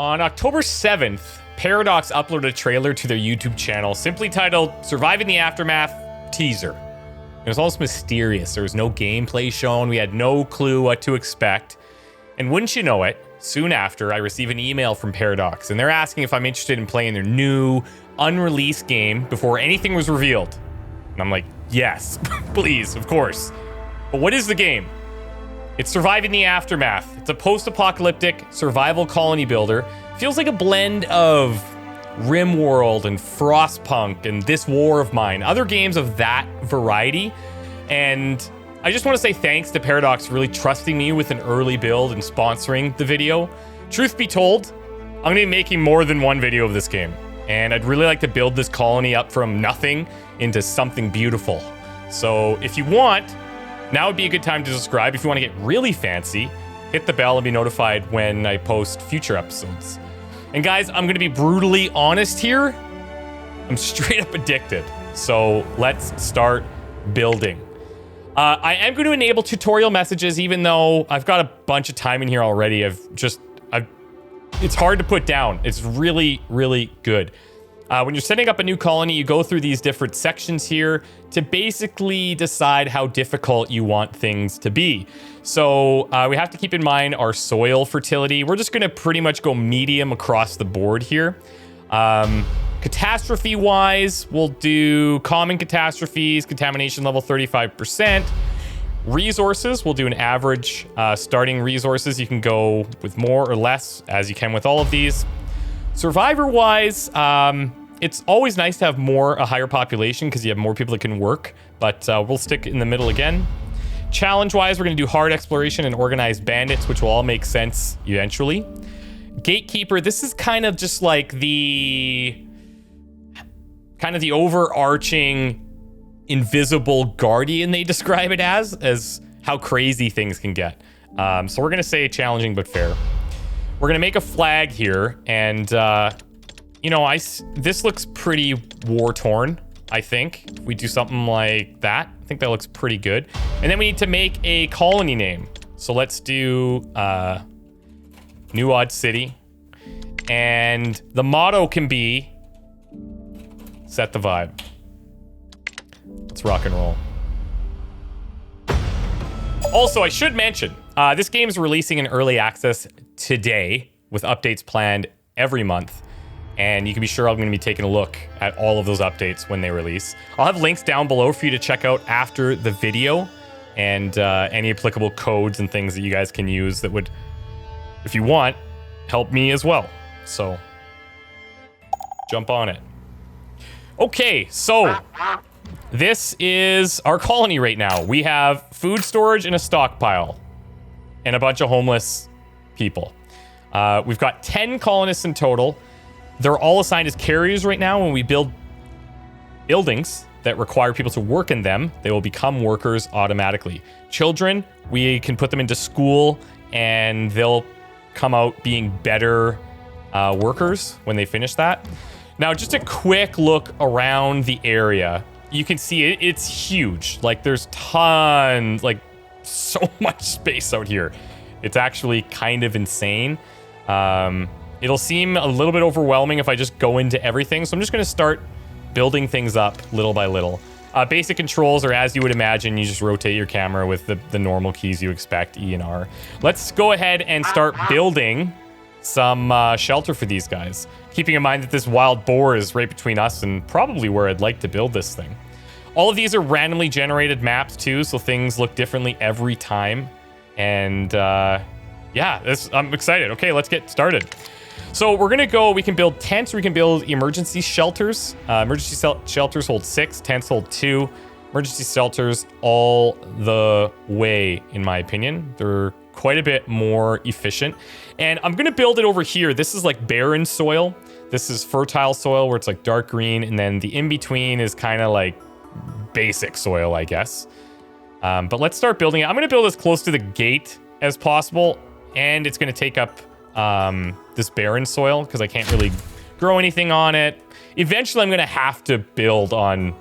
On October 7th, Paradox uploaded a trailer to their YouTube channel simply titled Surviving the Aftermath Teaser. It was almost mysterious. There was no gameplay shown. We had no clue what to expect. And wouldn't you know it, soon after, I received an email from Paradox, and they're asking if I'm interested in playing their new, unreleased game before anything was revealed. And I'm like, yes, please, of course. But what is the game? It's Surviving the Aftermath. It's a post-apocalyptic survival colony builder. Feels like a blend of RimWorld and Frostpunk and This War of Mine, other games of that variety. And I just want to say thanks to Paradox for really trusting me with an early build and sponsoring the video. Truth be told, I'm going to be making more than one video of this game. And I'd really like to build this colony up from nothing into something beautiful. So if you want, now would be a good time to subscribe. If you want to get really fancy, hit the bell and be notified when I post future episodes. And guys, I'm going to be brutally honest here. I'm straight up addicted. So let's start building. I am going to enable tutorial messages, even though I've got a bunch of time in here already. It's hard to put down. It's really, really good. When you're setting up a new colony, you go through these different sections here to basically decide how difficult you want things to be. So we have to keep in mind our soil fertility. We're just going to pretty much go medium across the board here. Catastrophe-wise, we'll do common catastrophes, contamination level 35%. Resources, we'll do an average starting resources. You can go with more or less, as you can with all of these. Survivor-wise, it's always nice to have a higher population because you have more people that can work, but we'll stick in the middle again. Challenge-wise, we're going to do hard exploration and organized bandits, which will all make sense eventually. Gatekeeper, this is kind of just like the overarching invisible guardian they describe it as how crazy things can get. So we're going to say challenging but fair. We're going to make a flag here, and this looks pretty war-torn, I think. If we do something like that, I think that looks pretty good. And then we need to make a colony name. So let's do New Odd City. And the motto can be set the vibe. Let's rock and roll. Also, I should mention, this game is releasing in early access today with updates planned every month. And you can be sure I'm going to be taking a look at all of those updates when they release. I'll have links down below for you to check out after the video, and any applicable codes and things that you guys can use that would, if you want, help me as well. So jump on it. Okay, so this is our colony right now. We have food storage and a stockpile and a bunch of homeless people. We've got 10 colonists in total. They're all assigned as carriers right now. When we build buildings that require people to work in them, they will become workers automatically. Children, we can put them into school and they'll come out being better workers when they finish that. Now, just a quick look around the area. You can see it's huge. Like, there's tons, like so much space out here. It's actually kind of insane. It'll seem a little bit overwhelming if I just go into everything. So I'm just going to start building things up little by little. Basic controls are as you would imagine. You just rotate your camera with the normal keys you expect, E and R. Let's go ahead and start building some shelter for these guys. Keeping in mind that this wild boar is right between us and probably where I'd like to build this thing. All of these are randomly generated maps too, so things look differently every time. And yeah, I'm excited. Okay, let's get started. So we're gonna go, we can build tents, or we can build emergency shelters. Emergency shelters hold 6, tents hold 2. Emergency shelters all the way, in my opinion. They're quite a bit more efficient. And I'm gonna build it over here. This is like barren soil. This is fertile soil where it's like dark green, and then the in-between is kind of like basic soil, I guess. But let's start building it. I'm gonna build as close to the gate as possible, and it's gonna take up this barren soil because I can't really grow anything on it. Eventually, I'm going to have to build on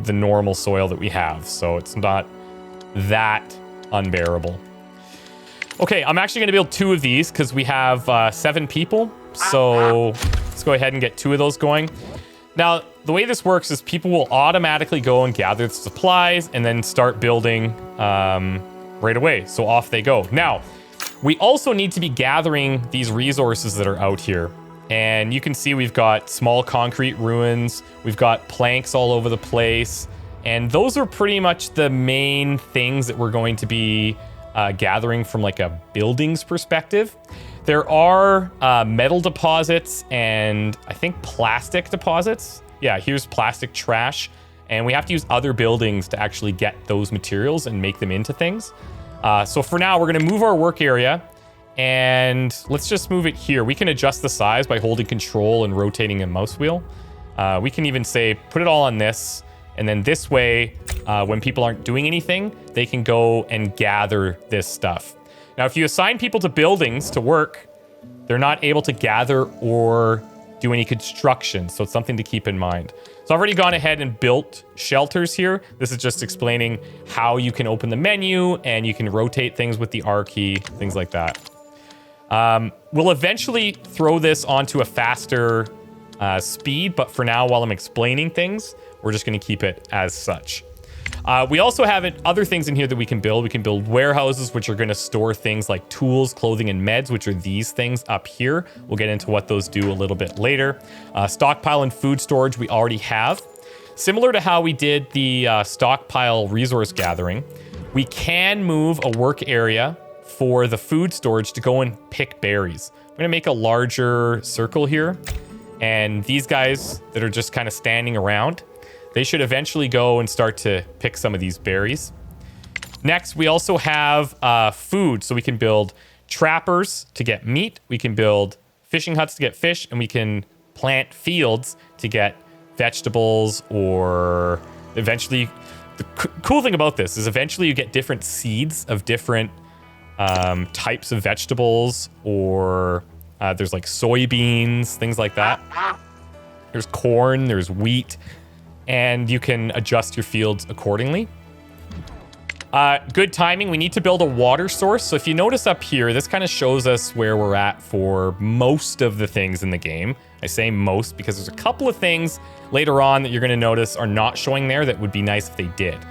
the normal soil that we have, so it's not that unbearable. Okay, I'm actually going to build 2 of these because we have 7 people, So let's go ahead and get 2 of those going. Now, the way this works is people will automatically go and gather the supplies and then start building right away. So off they go. Now, we also need to be gathering these resources that are out here. And you can see we've got small concrete ruins. We've got planks all over the place. And those are pretty much the main things that we're going to be gathering from like a buildings perspective. There are metal deposits and I think plastic deposits. Yeah, here's plastic trash. And we have to use other buildings to actually get those materials and make them into things. So for now, we're going to move our work area. And let's just move it here. We can adjust the size by holding control and rotating a mouse wheel. We can even say, put it all on this. And then this way, when people aren't doing anything, they can go and gather this stuff. Now, if you assign people to buildings to work, they're not able to gather or do any construction. So it's something to keep in mind. So I've already gone ahead and built shelters here. This is just explaining how you can open the menu and you can rotate things with the R key, things like that. We'll eventually throw this onto a faster speed, but for now, while I'm explaining things, we're just going to keep it as such. We also have other things in here that we can build. We can build warehouses, which are going to store things like tools, clothing, and meds, which are these things up here. We'll get into what those do a little bit later. Stockpile and food storage we already have. Similar to how we did the stockpile resource gathering, we can move a work area for the food storage to go and pick berries. I'm going to make a larger circle here. And these guys that are just kind of standing around, they should eventually go and start to pick some of these berries. Next, we also have food. So we can build trappers to get meat. We can build fishing huts to get fish. And we can plant fields to get vegetables, or eventually... The cool thing about this is eventually you get different seeds of different types of vegetables, or there's like soybeans, things like that. There's corn, there's wheat. And you can adjust your fields accordingly. Good timing. We need to build a water source. So if you notice up here, this kind of shows us where we're at for most of the things in the game. I say most because there's a couple of things later on that you're going to notice are not showing there that would be nice if they did.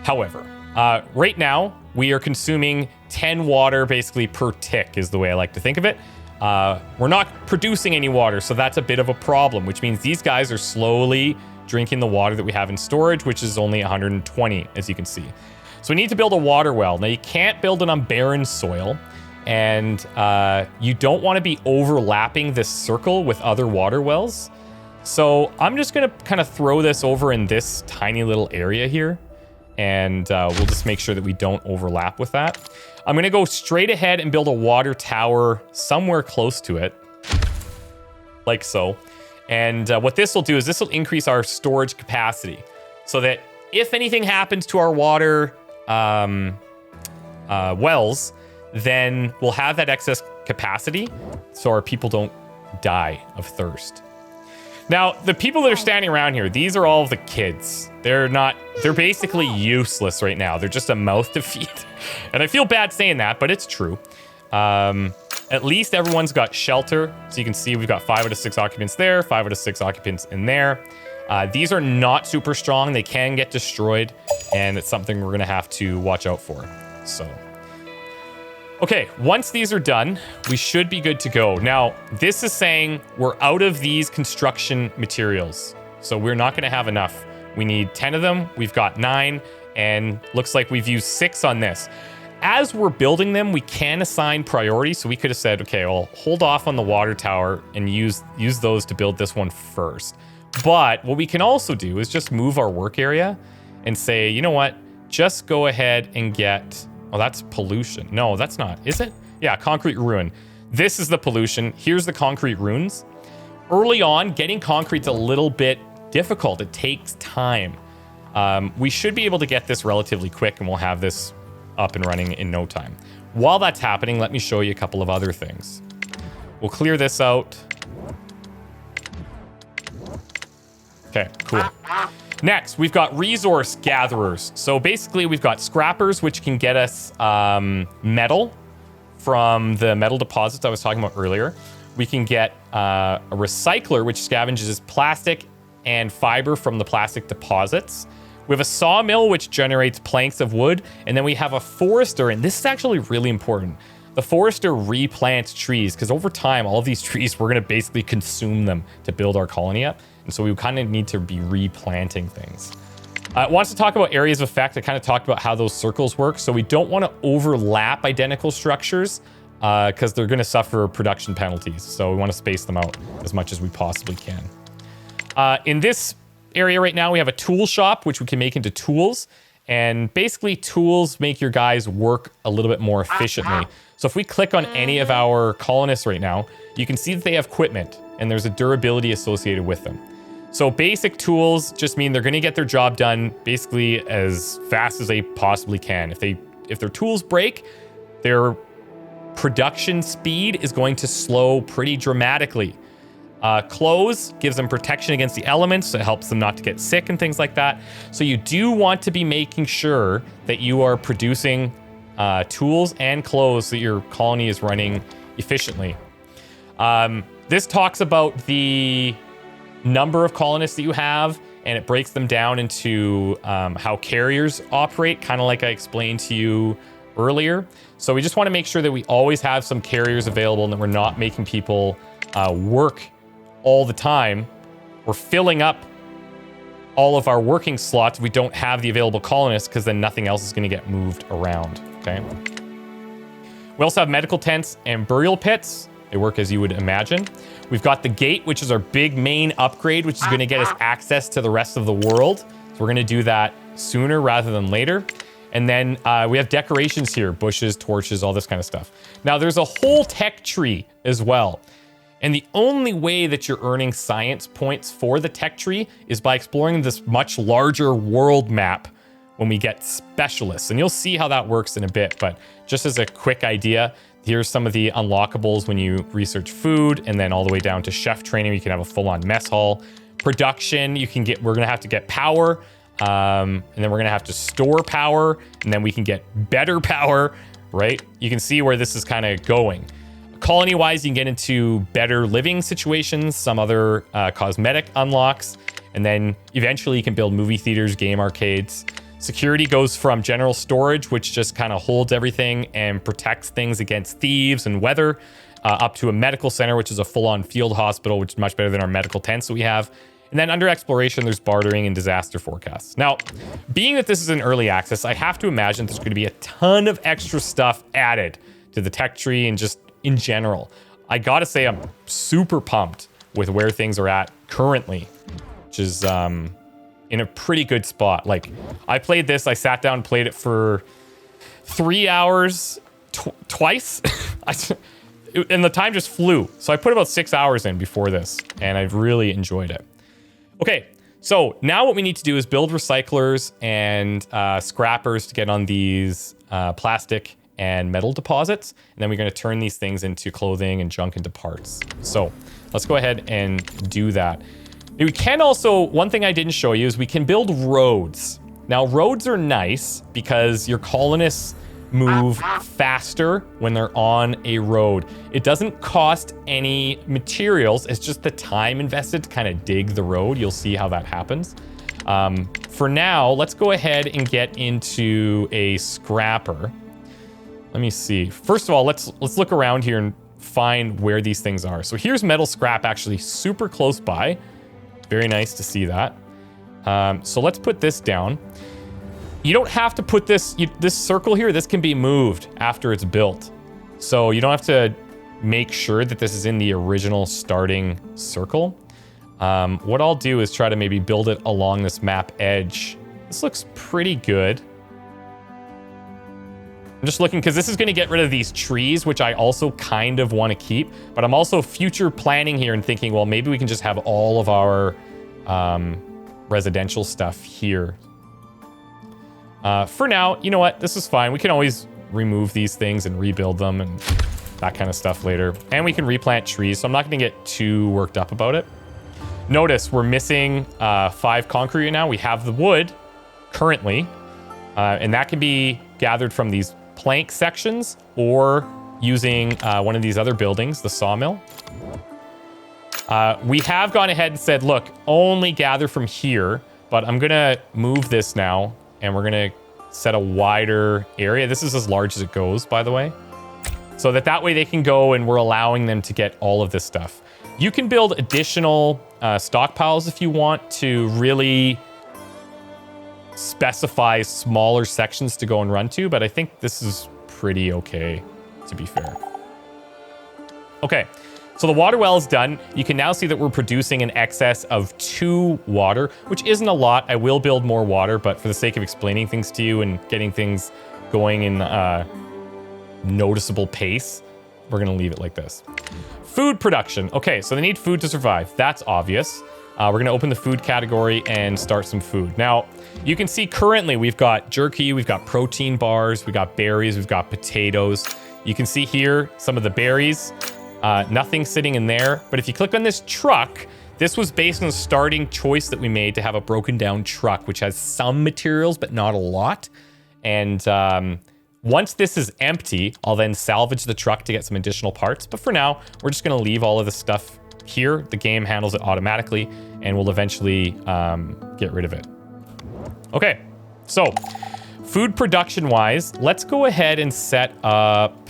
However, right now, we are consuming 10 water basically per tick is the way I like to think of it. We're not producing any water, so that's a bit of a problem, which means these guys are slowly drinking the water that we have in storage, which is only 120, as you can see. So we need to build a water well. Now, you can't build it on barren soil, and you don't want to be overlapping this circle with other water wells. So I'm just going to kind of throw this over in this tiny little area here, and we'll just make sure that we don't overlap with that. I'm going to go straight ahead and build a water tower somewhere close to it, like so. And what this will do is this will increase our storage capacity so that if anything happens to our water wells, then we'll have that excess capacity so our people don't die of thirst. Now, the people that are standing around here, these are all of the kids. They're basically useless right now. They're just a mouth to feed. And I feel bad saying that, but it's true. At least everyone's got shelter. So you can see we've got 5 out of 6 occupants there, 5 out of 6 occupants in there. These are not super strong. They can get destroyed, and it's something we're going to have to watch out for. So, okay, once these are done, we should be good to go. Now, this is saying we're out of these construction materials, so we're not going to have enough. We need 10 of them. We've got 9, and looks like we've used 6 on this. As we're building them, we can assign priority. So we could have said, okay, I'll hold off on the water tower and use those to build this one first. But what we can also do is just move our work area and say, you know what? Just go ahead and get... Oh, that's pollution. No, that's not. Is it? Yeah, concrete ruin. This is the pollution. Here's the concrete ruins. Early on, getting concrete's a little bit difficult. It takes time. We should be able to get this relatively quick, and we'll have this up and running in no time. While that's happening, let me show you a couple of other things. We'll clear this out. Okay, cool. Next, we've got resource gatherers. So basically, we've got scrappers, which can get us metal from the metal deposits I was talking about earlier. We can get a recycler, which scavenges plastic and fiber from the plastic deposits. We have a sawmill, which generates planks of wood. And then we have a forester, and this is actually really important. The forester replants trees, because over time, all of these trees, we're going to basically consume them to build our colony up. And so we kind of need to be replanting things. It wants to talk about areas of effect. I kind of talked about how those circles work. So we don't want to overlap identical structures, because they're going to suffer production penalties. So we want to space them out as much as we possibly can. In this area right now, we have a tool shop, which we can make into tools. And basically, tools make your guys work a little bit more efficiently. So if we click on any of our colonists right now, you can see that they have equipment, and there's a durability associated with them. So basic tools just mean they're going to get their job done basically as fast as they possibly can. If their tools break, their production speed is going to slow pretty dramatically. Clothes gives them protection against the elements. So it helps them not to get sick and things like that. So you do want to be making sure that you are producing tools and clothes so that your colony is running efficiently. This talks about the number of colonists that you have, and it breaks them down into how carriers operate, kind of like I explained to you earlier. So we just want to make sure that we always have some carriers available and that we're not making people work all the time. We're filling up all of our working slots. We don't have the available colonists, because then nothing else is going to get moved around. Okay. We also have medical tents and burial pits. They work as you would imagine. We've got the gate, which is our big main upgrade, which is going to get us access to the rest of the world. So we're going to do that sooner rather than later. And then we have decorations here, bushes, torches, all this kind of stuff. Now, there's a whole tech tree as well. And the only way that you're earning science points for the tech tree is by exploring this much larger world map when we get specialists. And you'll see how that works in a bit. But just as a quick idea, here's some of the unlockables when you research food, and then all the way down to chef training. You can have a full-on mess hall. Production, we're going to have to get power. And then we're going to have to store power, and then we can get better power, right? You can see where this is kind of going. Colony-wise, you can get into better living situations, some other cosmetic unlocks, and then eventually you can build movie theaters, game arcades. Security goes from general storage, which just kind of holds everything and protects things against thieves and weather, up to a medical center, which is a full-on field hospital, which is much better than our medical tents that we have. And then under exploration, there's bartering and disaster forecasts. Now, being that this is an early access, I have to imagine there's going to be a ton of extra stuff added to the tech tree and just in general. I gotta say, I'm super pumped with where things are at currently, which is in a pretty good spot. Like, I played this, I sat down and played it for 3 hours twice. And the time just flew. So I put about 6 hours in before this, and I've really enjoyed it. Okay, so now what we need to do is build recyclers and scrappers to get on these plastic and metal deposits. And then we're going to turn these things into clothing and junk into parts. So let's go ahead and do that. We can also, one thing I didn't show you is we can build roads. Now, roads are nice because your colonists move faster when they're on a road. It doesn't cost any materials. It's just the time invested to kind of dig the road. You'll see how that happens. For now, let's go ahead and get into a scrapper. Let me see. First of all, let's look around here and find where these things are. So here's metal scrap, actually super close by. Very nice to see that. So let's put this down. You don't have to put this circle here. This can be moved after it's built. So you don't have to make sure that this is in the original starting circle. What I'll do is try to maybe build it along this map edge. This looks pretty good. I'm just looking because this is going to get rid of these trees, which I also kind of want to keep. But I'm also future planning here and thinking, well, maybe we can just have all of our residential stuff here. For now, you know what? This is fine. We can always remove these things and rebuild them and that kind of stuff later. And we can replant trees, so I'm not going to get too worked up about it. Notice we're missing 5 concrete now. We have the wood currently, and that can be gathered from these plank sections or using one of these other buildings, the sawmill. We have gone ahead and said, look, only gather from here, but I'm going to move this now, and we're going to set a wider area. This is as large as it goes, by the way. So that way they can go, and we're allowing them to get all of this stuff. You can build additional stockpiles if you want to really specify smaller sections to go and run to, but I think this is pretty okay, to be fair. Okay, so the water well is done. You can now see that we're producing an excess of 2 water, which isn't a lot. I will build more water, but for the sake of explaining things to you and getting things going in noticeable pace, we're gonna leave it like this. Food production. Okay, so they need food to survive. That's obvious. We're gonna open the food category and start some food. Now, you can see currently we've got jerky, we've got protein bars, we've got berries, we've got potatoes. You can see here some of the berries, nothing sitting in there. But if you click on this truck, this was based on the starting choice that we made to have a broken down truck, which has some materials, but not a lot. And once this is empty, I'll then salvage the truck to get some additional parts. But for now, we're just gonna leave all of this stuff here. The game handles it automatically, and we'll eventually get rid of it. Okay, so food production wise, let's go ahead and set up,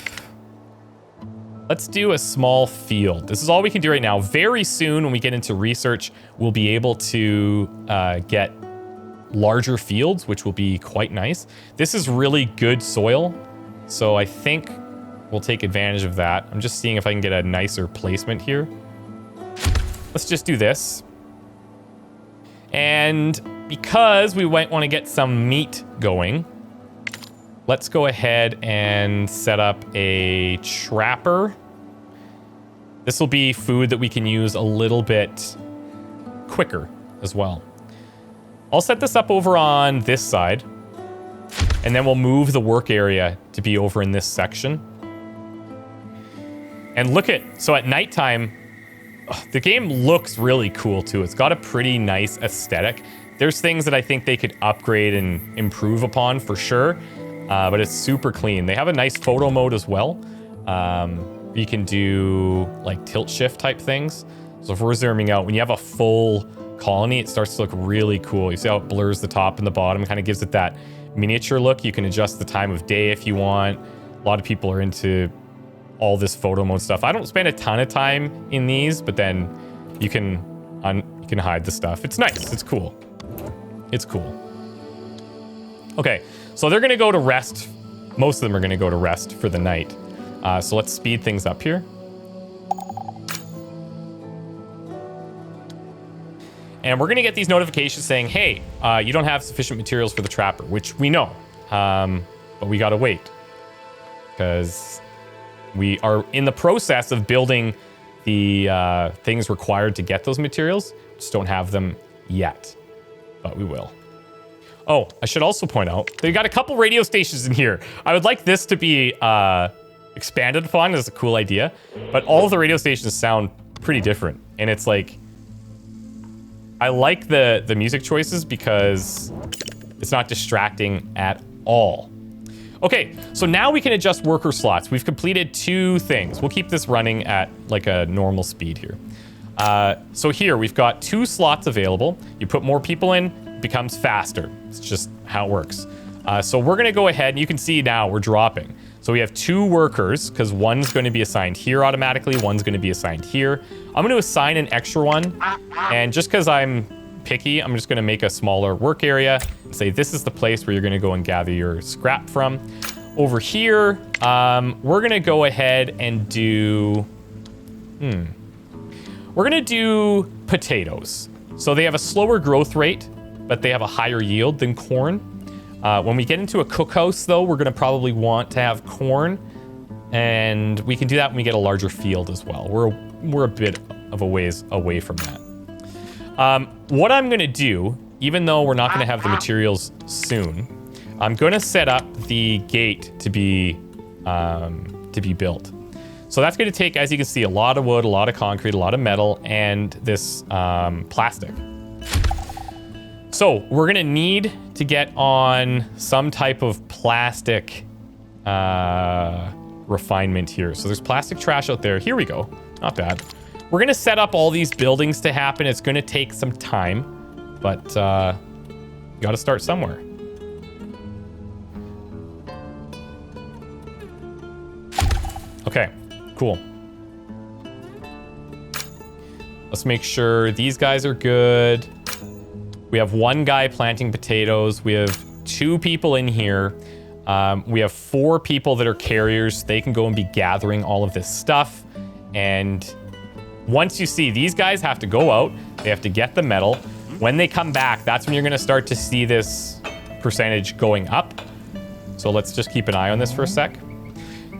let's do a small field. This is all we can do right now. Very soon when we get into research, we'll be able to get larger fields, which will be quite nice. This is really good soil, so I think we'll take advantage of that. I'm just seeing if I can get a nicer placement here. Let's just do this. And because we might want to get some meat going, let's go ahead and set up a trapper. This will be food that we can use a little bit quicker as well. I'll set this up over on this side, and then we'll move the work area to be over in this section. And look at, so at nighttime, the game looks really cool too. It's got a pretty nice aesthetic. There's things that I think they could upgrade and improve upon for sure, but it's super clean. They have a nice photo mode as well. You can do like tilt shift type things. So if we're zooming out, when you have a full colony, it starts to look really cool. You see how it blurs the top and the bottom, kind of gives it that miniature look. You can adjust the time of day if you want. A lot of people are into all this photo mode stuff. I don't spend a ton of time in these, but then you can hide the stuff. It's nice. It's cool. It's cool. Okay, so they're gonna go to rest. Most of them are gonna go to rest for the night. So let's speed things up here. And we're gonna get these notifications saying, hey, you don't have sufficient materials for the trapper, which we know, but we gotta wait because we are in the process of building the things required to get those materials. Just don't have them yet, but we will. Oh, I should also point out, they got a couple radio stations in here. I would like this to be expanded upon as a cool idea, but all of the radio stations sound pretty different. And it's like, I like the music choices because it's not distracting at all. Okay, so now we can adjust worker slots. We've completed 2 things. We'll keep this running at like a normal speed here. So here we've got 2 slots available. You put more people in, it becomes faster. It's just how it works. So we're gonna go ahead and you can see now we're dropping. So we have 2 workers because one's going to be assigned here automatically. One's going to be assigned here. I'm going to assign an extra one. And just because I'm picky, I'm just going to make a smaller work area and say this is the place where you're going to go and gather your scrap from. Over here, we're going to go ahead and do... We're going to do potatoes. So they have a slower growth rate, but they have a higher yield than corn. When we get into a cookhouse, though, we're going to probably want to have corn, and we can do that when we get a larger field as well. We're a bit of a ways away from that. What I'm going to do, even though we're not going to have the materials soon, I'm going to set up the gate to be built. So that's going to take, as you can see, a lot of wood, a lot of concrete, a lot of metal, and this plastic. So we're gonna need to get on some type of plastic refinement here. So there's plastic trash out there. Here we go. Not bad. we're going to set up all these buildings to happen. It's going to take some time, but you got to start somewhere. Okay, cool. Let's make sure these guys are good. We have one guy planting potatoes. We have 2 people in here. We have 4 people that are carriers. They can go and be gathering all of this stuff. And once you see these guys have to go out, they have to get the metal. When they come back, that's when you're going to start to see this percentage going up. So let's just keep an eye on this for a sec.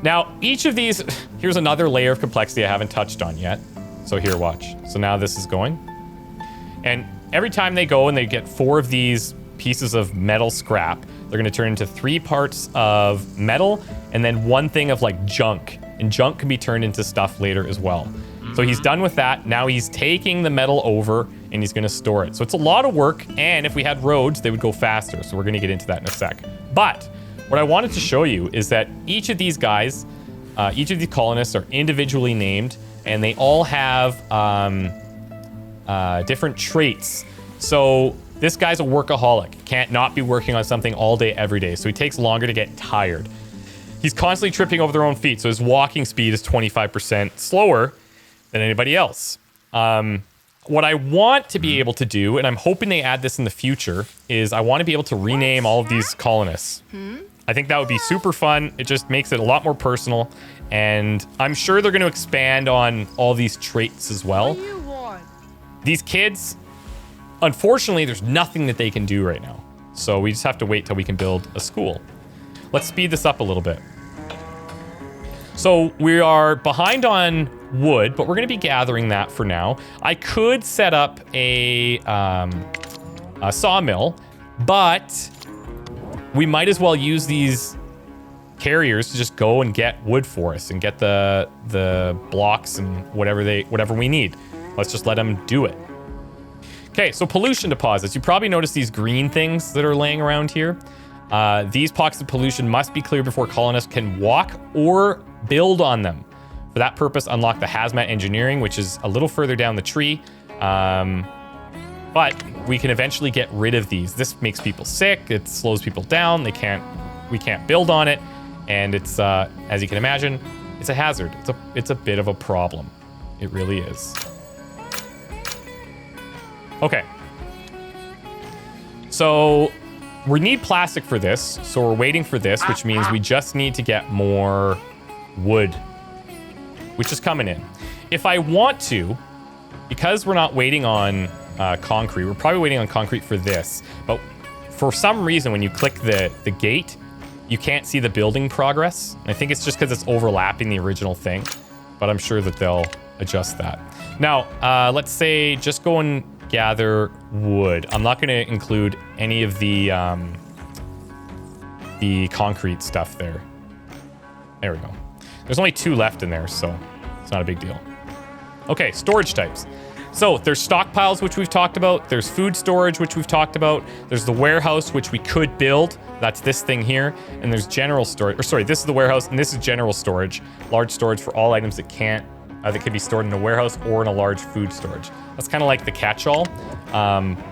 Now, each of these, here's another layer of complexity I haven't touched on yet. So here, watch. So now this is going. And every time they go and they get 4 of these pieces of metal scrap, they're going to turn into 3 parts of metal and then 1 thing of like junk. And junk can be turned into stuff later as well. So he's done with that. Now he's taking the metal over and he's going to store it. So it's a lot of work. And if we had roads, they would go faster. So we're going to get into that in a sec. But what I wanted to show you is that each of these guys, each of these colonists are individually named, and they all have different traits. So this guy's a workaholic, can't not be working on something all day, every day. So he takes longer to get tired. He's constantly tripping over their own feet. So his walking speed is 25% slower than anybody else. What I want to be able to do, and I'm hoping they add this in the future, is I want to be able to rename all of these colonists. I think that would be super fun. It just makes it a lot more personal. And I'm sure they're going to expand on all these traits as well. These kids, unfortunately, there's nothing that they can do right now. So we just have to wait till we can build a school. Let's speed this up a little bit. So we are behind on wood, but we're going to be gathering that for now. I could set up a sawmill, but we might as well use these carriers to just go and get wood for us and get the blocks and whatever we need. Let's just let them do it. Okay, so pollution deposits. You probably noticed these green things that are laying around here. These pockets of pollution must be cleared before colonists can walk or build on them. For that purpose, unlock the hazmat engineering, which is a little further down the tree. But we can eventually get rid of these. This makes people sick. It slows people down. We can't build on it. And it's, as you can imagine, it's a hazard. It's a bit of a problem. It really is. Okay. So we need plastic for this. So we're waiting for this, which means we just need to get more wood, which is coming in. If I want to, because we're not waiting on concrete, we're probably waiting on concrete for this. But for some reason, when you click the gate, you can't see the building progress. And I think it's just because it's overlapping the original thing. But I'm sure that they'll adjust that. Now, let's say just go and gather wood. I'm not going to include any of the concrete stuff there. There we go. There's only 2 left in there, so it's not a big deal. Okay, storage types. So there's stockpiles, which we've talked about. There's food storage, which we've talked about. There's the warehouse, which we could build. That's this thing here. And there's general storage. Or sorry, this is the warehouse, and this is general storage. Large storage for all items that can be stored in a warehouse or in a large food storage. That's kind of like the catch-all.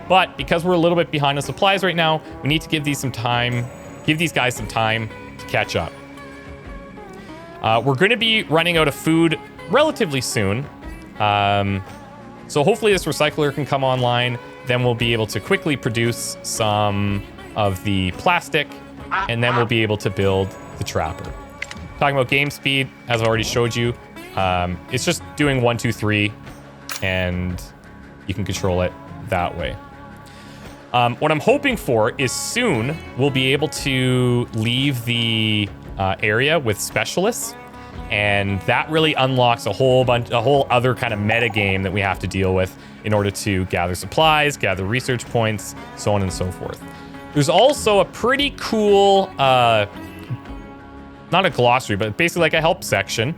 But because we're a little bit behind on supplies right now, we need to give these guys some time to catch up. We're going to be running out of food relatively soon. So hopefully this recycler can come online. Then we'll be able to quickly produce some of the plastic, and then we'll be able to build the trapper. Talking about game speed, as I already showed you, it's just doing 1, 2, 3, and you can control it that way. What I'm hoping for is soon we'll be able to leave the area with specialists, and that really unlocks a whole other kind of meta game that we have to deal with in order to gather supplies, gather research points, so on and so forth. There's also a pretty cool, not a glossary, but basically like a help section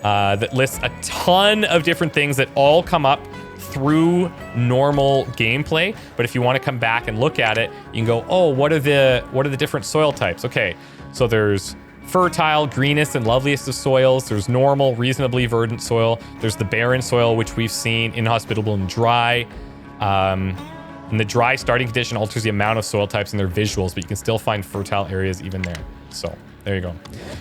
that lists a ton of different things that all come up through normal gameplay. But if you want to come back and look at it, you can go, oh, what are the different soil types? Okay, so there's fertile, greenest, and loveliest of soils. There's normal, reasonably verdant soil. There's the barren soil, which we've seen, inhospitable and dry. And the dry starting condition alters the amount of soil types in their visuals, but you can still find fertile areas even there. So there you go.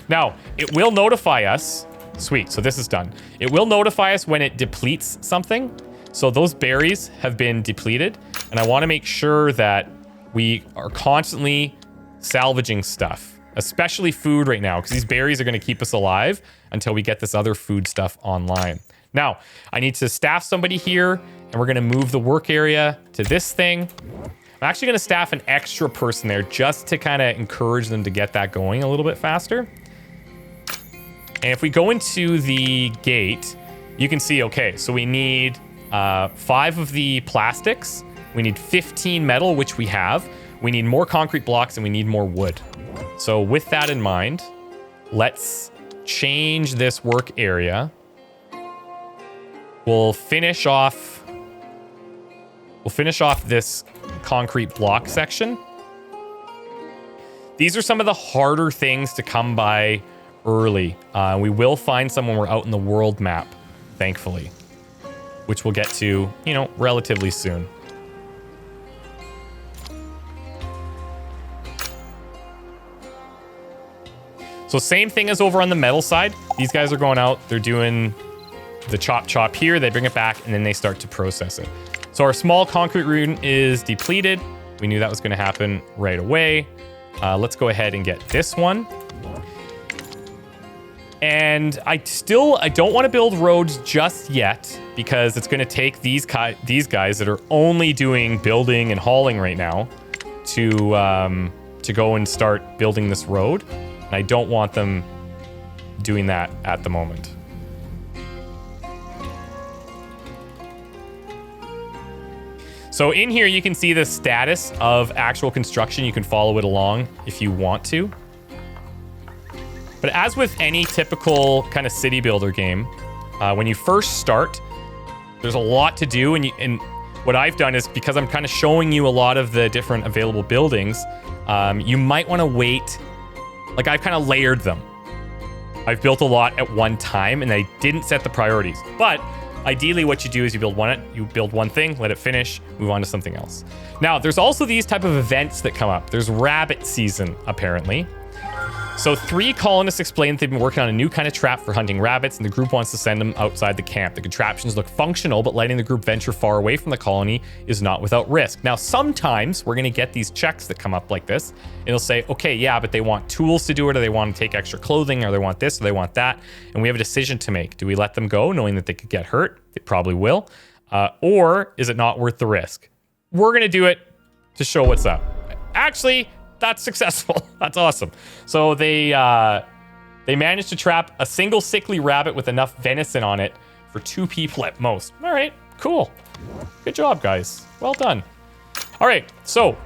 Now, it will notify us. Sweet, so this is done. It will notify us when it depletes something. So those berries have been depleted, and I want to make sure that we are constantly salvaging stuff, especially food right now, because these berries are going to keep us alive until we get this other food stuff online. Now, I need to staff somebody here, and we're going to move the work area to this thing. I'm actually going to staff an extra person there just to kind of encourage them to get that going a little bit faster. And if we go into the gate, you can see, okay, so we need 5 of the plastics. We need 15 metal, which we have. We need more concrete blocks, and we need more wood. So with that in mind, let's change this work area. We'll finish off this concrete block section. These are some of the harder things to come by early. We will find some when we're out in the world map, thankfully, which we'll get to, you know, relatively soon. So same thing as over on the metal side. These guys are going out, they're doing the chop here, they bring it back, and then they start to process it. So our small concrete rune is depleted. We knew that was going to happen right away. Let's go ahead and get this one. And I don't want to build roads just yet, because it's going to take these guys that are only doing building and hauling right now to go and start building this road. And I don't want them doing that at the moment. So in here, you can see the status of actual construction. You can follow it along if you want to. But as with any typical kind of city builder game, when you first start, there's a lot to do. And what I've done is, because I'm kind of showing you a lot of the different available buildings, you might want to wait. Like, I've kind of layered them. I've built a lot at one time, and I didn't set the priorities. But ideally, what you do is you build one thing, let it finish, move on to something else. Now, there's also these type of events that come up. There's rabbit season, apparently. So 3 colonists explain that they've been working on a new kind of trap for hunting rabbits, and the group wants to send them outside the camp. The contraptions look functional, but letting the group venture far away from the colony is not without risk. Now, sometimes we're going to get these checks that come up like this. It'll say, okay, yeah, but they want tools to do it, or they want to take extra clothing, or they want this, or they want that. And we have a decision to make. Do we let them go, knowing that they could get hurt? They probably will. Or is it not worth the risk? We're going to do it to show what's up. Actually, that's successful. That's awesome. So they managed to trap a single sickly rabbit with enough venison on it for 2 people at most. All right, cool. Good job, guys. Well done. All right, so,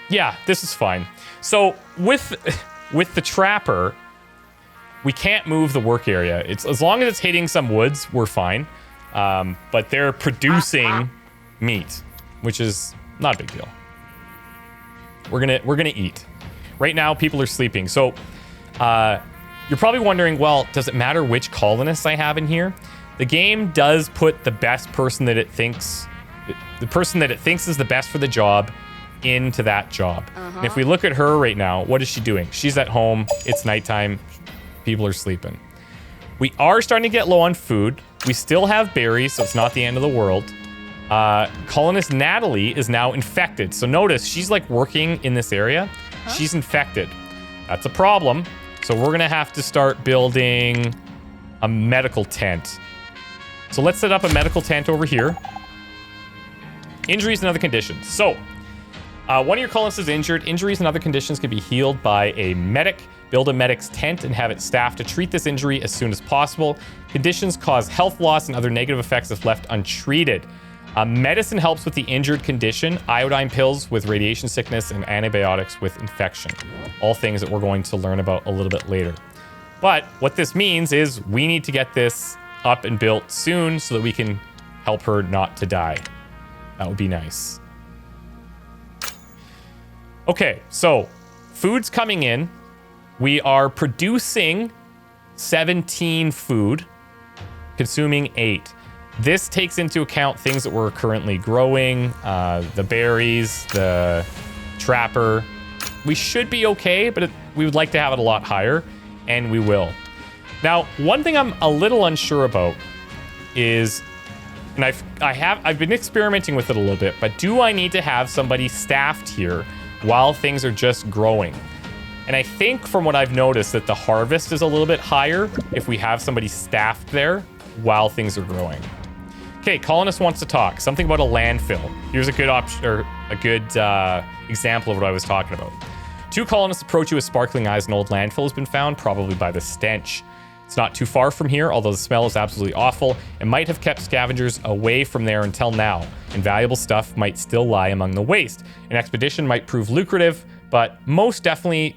yeah, this is fine. So with the trapper, we can't move the work area. It's as long as it's hitting some woods, we're fine. But they're producing meat, which is not a big deal. We're gonna eat. Right now, people are sleeping. So, you're probably wondering, well, does it matter which colonists I have in here? The game does put the best person that it thinks, the person that it thinks is the best for the job, into that job. And if we look at her right now, what is she doing? She's at home. It's nighttime. People are sleeping. We are starting to get low on food. We still have berries, so it's not the end of the world. Colonist Natalie is now infected. So notice, she's like working in this area. She's infected. That's a problem. So we're gonna have to start building a medical tent. So let's set up a medical tent over here. Injuries and other conditions. So, one of your colonists is injured. Injuries and other conditions can be healed by a medic. Build a medic's tent and have it staffed to treat this injury as soon as possible. Conditions cause health loss and other negative effects if left untreated. Medicine helps with the injured condition, iodine pills with radiation sickness, and antibiotics with infection. All things that we're going to learn about a little bit later. But what this means is we need to get this up and built soon so that we can help her not to die. That would be nice. Okay, so food's coming in. We are producing 17 food, consuming 8. This takes into account things that we're currently growing, the berries, the trapper. We should be okay, but we would like to have it a lot higher, and we will. Now, one thing I'm a little unsure about is, and I've been experimenting with it a little bit, but do I need to have somebody staffed here while things are just growing? And I think from what I've noticed that the harvest is a little bit higher if we have somebody staffed there while things are growing. Okay, colonist wants to talk. Something about a landfill. Here's a good option, or a good example of what I was talking about. 2 colonists approach you with sparkling eyes. An old landfill has been found, probably by the stench. It's not too far from here, although the smell is absolutely awful. It might have kept scavengers away from there until now, and valuable stuff might still lie among the waste. An expedition might prove lucrative, but most definitely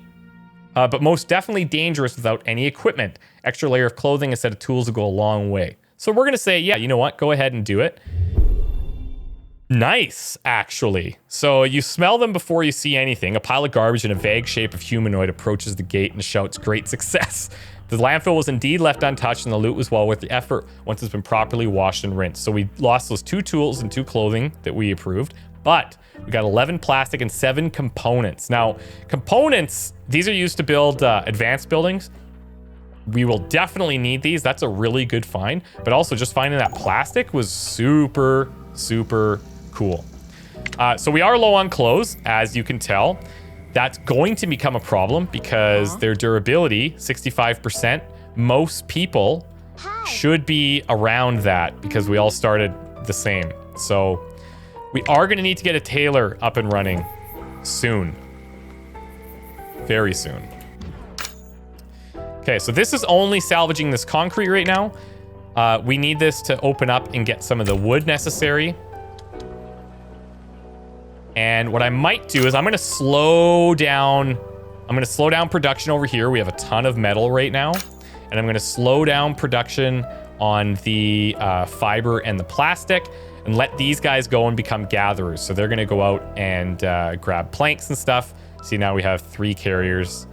dangerous without any equipment. Extra layer of clothing and set of tools will go a long way. So we're gonna say, yeah, you know what? Go ahead and do it. Nice, actually. So you smell them before you see anything. A pile of garbage in a vague shape of humanoid approaches the gate and shouts, "Great success." The landfill was indeed left untouched, and the loot was well worth the effort once it's been properly washed and rinsed. So we lost those 2 tools and 2 clothing that we approved, but we got 11 plastic and 7 components. Now, components, these are used to build advanced buildings. We will definitely need these. That's a really good find, but also just finding that plastic was super, super cool. So we are low on clothes, as you can tell. That's going to become a problem because their durability, 65%, most people should be around that because we all started the same. So we are going to need to get a tailor up and running soon. Very soon. Okay, so this is only salvaging this concrete right now. We need this to open up and get some of the wood necessary. And what I might do is I'm going to slow down production over here. We have a ton of metal right now. And I'm going to slow down production on the fiber and the plastic and let these guys go and become gatherers. So they're going to go out and grab planks and stuff. See, now we have 3 carriers,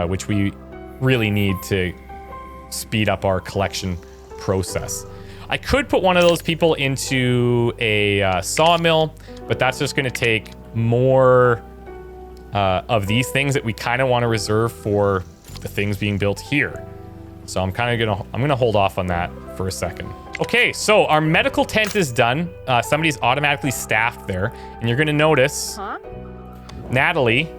which we really need to speed up our collection process. I could put one of those people into a sawmill, but that's just going to take more of these things that we kind of want to reserve for the things being built here. So I'm gonna hold off on that for a second. Okay, so our medical tent is done. Somebody's automatically staffed there, and you're gonna notice Natalie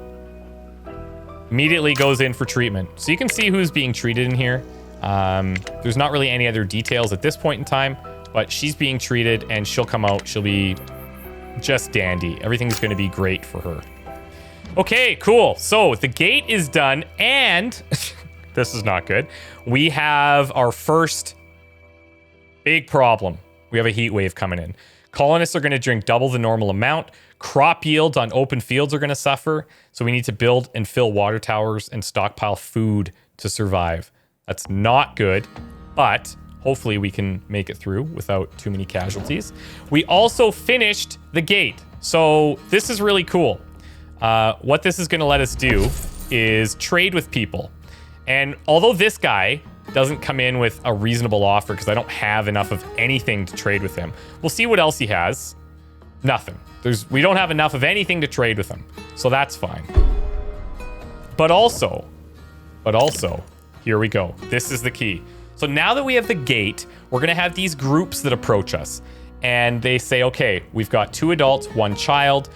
immediately goes in for treatment. So you can see who's being treated in here. There's not really any other details at this point in time, but she's being treated and she'll come out. She'll be just dandy. Everything's going to be great for her. Okay, cool. So the gate is done and this is not good. We have our first big problem. We have a heat wave coming in. Colonists are going to drink double the normal amount. Crop yields on open fields are going to suffer. So we need to build and fill water towers and stockpile food to survive. That's not good, but hopefully we can make it through without too many casualties. We also finished the gate. So this is really cool. What this is going to let us do is trade with people. And although this guy doesn't come in with a reasonable offer because I don't have enough of anything to trade with him, we'll see what else he has. Nothing. We don't have enough of anything to trade with him. So that's fine. But also, here we go. This is the key. So now that we have the gate, we're going to have these groups that approach us. And they say, okay, we've got 2 adults, 1 child.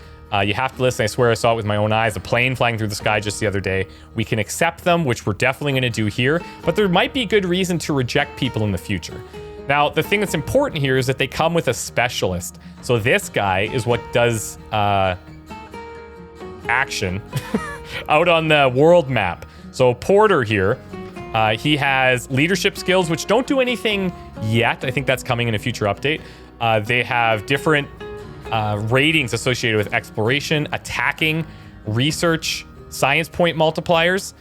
You have to listen. I swear I saw it with my own eyes. A plane flying through the sky just the other day. We can accept them, which we're definitely going to do here. But there might be good reason to reject people in the future. Now, the thing that's important here is that they come with a specialist. So this guy is what does action out on the world map. So Porter here, he has leadership skills, which don't do anything yet. I think that's coming in a future update. They have different ratings associated with exploration, attacking, research, science point multipliers,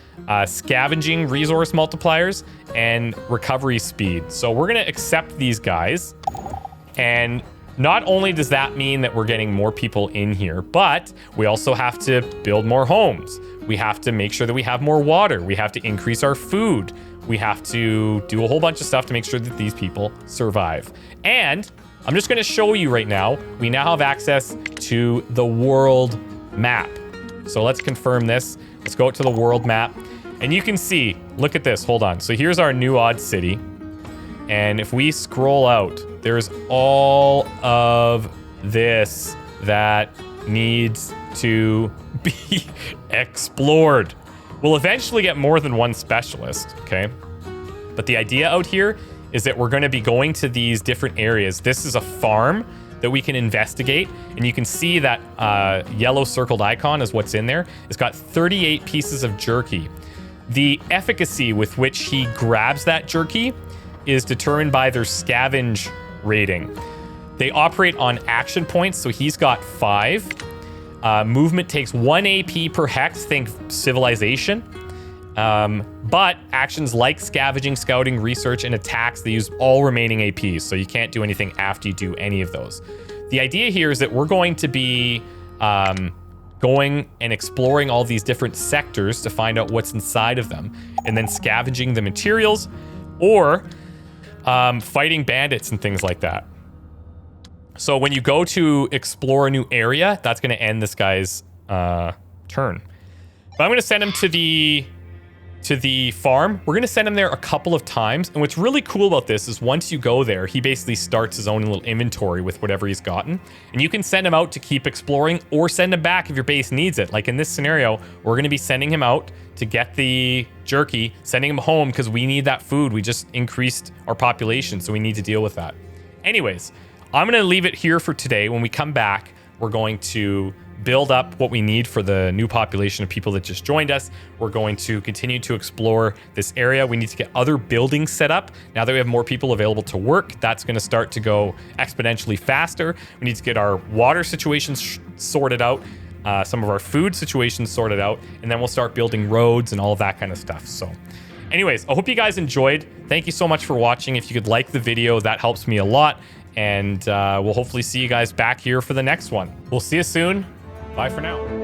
scavenging resource multipliers, and recovery speed. So we're going to accept these guys. And not only does that mean that we're getting more people in here, but we also have to build more homes. We have to make sure that we have more water. We have to increase our food. We have to do a whole bunch of stuff to make sure that these people survive. And I'm just going to show you right now, we now have access to the world map. So let's confirm this. Let's go to the world map. And you can see, look at this, hold on. So here's our new odd city. And if we scroll out, there's all of this that needs to be explored. We'll eventually get more than one specialist, okay? But the idea out here is that we're going to be going to these different areas. This is a farm that we can investigate, and you can see that yellow circled icon is what's in there. It's got 38 pieces of jerky. The efficacy with which he grabs that jerky is determined by their scavenge rating. They operate on action points, so he's got 5. Movement takes 1 AP per hex, think civilization. But actions like scavenging, scouting, research, and attacks, they use all remaining APs, so you can't do anything after you do any of those. The idea here is that we're going to be going and exploring all these different sectors to find out what's inside of them, and then scavenging the materials, or fighting bandits and things like that. So when you go to explore a new area, that's going to end this guy's turn. But I'm going to send him to the farm. We're going to send him there a couple of times. And what's really cool about this is once you go there, he basically starts his own little inventory with whatever he's gotten. And you can send him out to keep exploring or send him back if your base needs it. Like in this scenario, we're going to be sending him out to get the jerky, sending him home because we need that food. We just increased our population, so we need to deal with that. Anyways, I'm going to leave it here for today. When we come back, we're going to build up what we need for the new population of people that just joined us. We're going to continue to explore this area. We need to get other buildings set up. Now that we have more people available to work, that's going to start to go exponentially faster. We need to get our water situations sorted out, some of our food situations sorted out, and then we'll start building roads and all of that kind of stuff. So anyways, I hope you guys enjoyed. Thank you so much for watching. If you could like the video, that helps me a lot. And we'll hopefully see you guys back here for the next one. We'll see you soon. Bye for now.